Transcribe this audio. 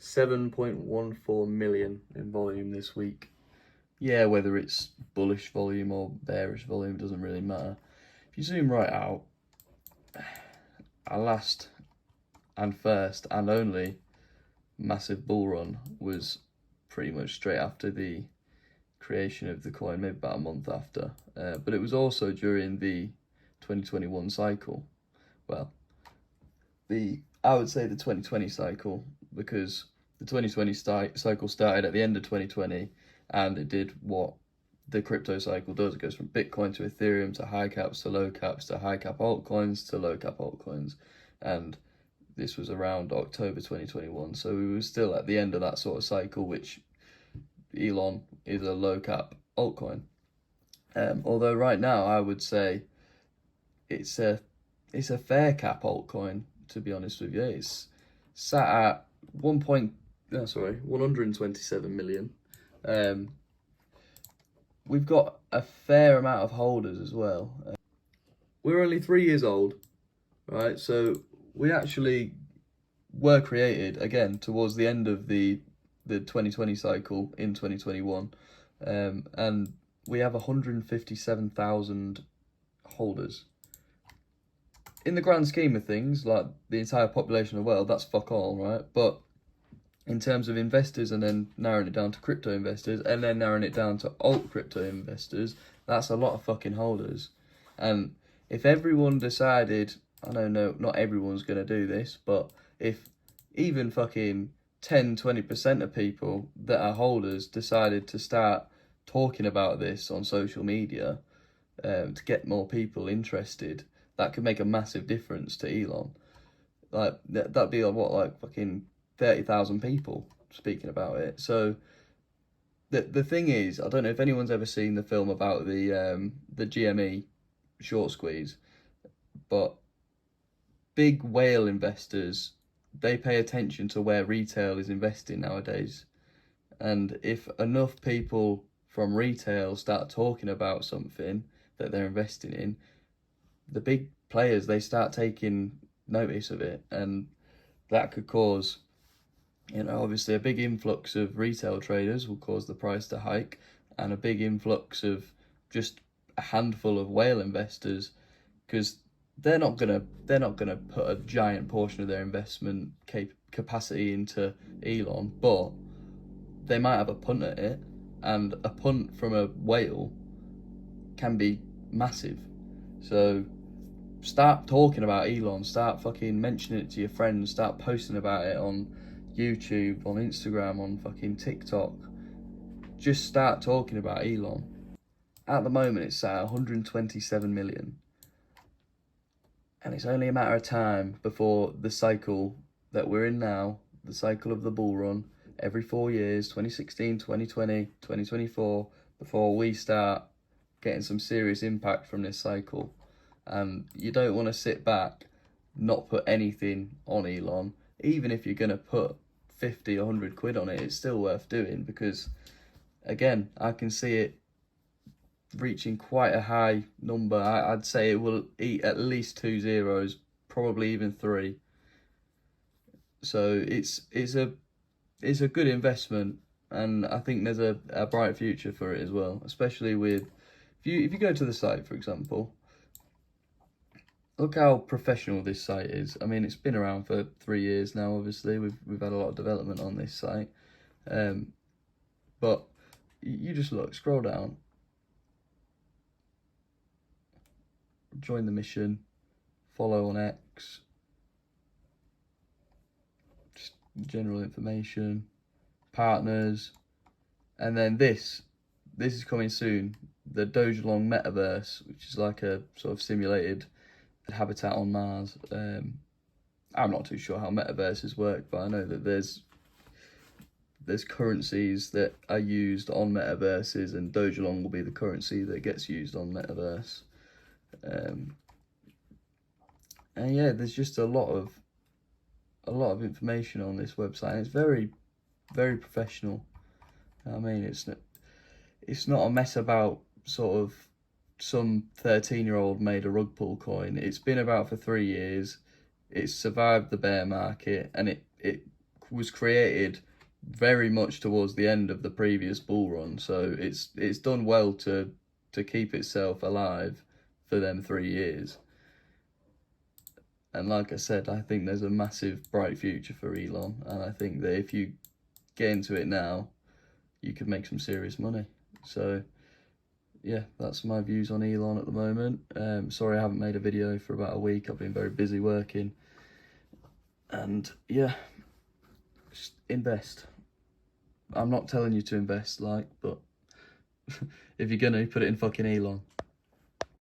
7.14 million in volume this week. Yeah, whether it's bullish volume or bearish volume doesn't really matter. If you zoom right out, our last and first and only massive bull run was pretty much straight after the creation of the coin, maybe about a month after. But it was also during the 2021 cycle. Well, I would say the 2020 cycle, because the 2020 cycle started at the end of 2020, and it did what the crypto cycle does. It goes from Bitcoin to Ethereum to high caps to low caps to high cap altcoins to low cap altcoins. And this was around October 2021. So we were still at the end of that sort of cycle, which Elon is a low cap altcoin. Although right now I would say it's a fair cap altcoin, to be honest with you. It's sat at 127 million. We've got a fair amount of holders as well. We're only 3 years old, right? So we actually were created again towards the end of the 2020 cycle in 2021, and we have 157,000 holders. In the grand scheme of things, like the entire population of the world, that's fuck all, right? But in terms of investors, and then narrowing it down to crypto investors, and then narrowing it down to alt crypto investors, that's a lot of fucking holders. And if everyone decided, I know not everyone's going to do this, but if even fucking 10-20% of people that are holders decided to start talking about this on social media, to get more people interested, that could make a massive difference to Elon. Like that'd be like fucking 30,000 people speaking about it. So the thing is, I don't know if anyone's ever seen the film about the GME short squeeze, but big whale investors, they pay attention to where retail is investing nowadays. And if enough people from retail start talking about something that they're investing in, the big players, they start taking notice of it, and that could cause, obviously a big influx of retail traders will cause the price to hike, and a big influx of just a handful of whale investors, because they're not gonna put a giant portion of their investment capacity into Elon, but they might have a punt at it, and a punt from a whale can be massive. So start talking about Elon, start fucking mentioning it to your friends, start posting about it on YouTube, on Instagram, on fucking TikTok. Just start talking about Elon. At the moment it's at 127 million. And it's only a matter of time before the cycle that we're in now, the cycle of the bull run, every 4 years, 2016, 2020, 2024, before we start getting some serious impact from this cycle. And you don't want to sit back, not put anything on Elon. Even if you're going to put 50 or 100 quid on it, it's still worth doing, because again, I can see it reaching quite a high number. I'd say it will eat at least 2 zeros, probably even 3. So it's a good investment, and I think there's a bright future for it as well, especially with if you go to the site, for example. Look how professional this site is. I mean, it's been around for 3 years now. Obviously, we've had a lot of development on this site, but you just scroll down, join the mission, follow on X, just general information, partners, and then this is coming soon. The Dogelon metaverse, which is like a sort of simulated habitat on Mars. I'm not too sure how metaverses work, but I know that there's currencies that are used on metaverses, and Dogelon will be the currency that gets used on metaverse. And yeah, there's just a lot of information on this website, and it's very, very professional. I mean, it's not a mess about sort of some 13-year-old made a rug pull coin. It's been about for 3 years. It's survived the bear market, and it was created very much towards the end of the previous bull run, so it's done well to keep itself alive for them 3 years. And like I said, I think there's a massive bright future for Elon, and I think that if you get into it now, you could make some serious money. So yeah, that's my views on Elon at the moment. Sorry I haven't made a video for about a week. I've been very busy working. And yeah, just invest. I'm not telling you to invest, like, but if you're gonna, put it in fucking Elon.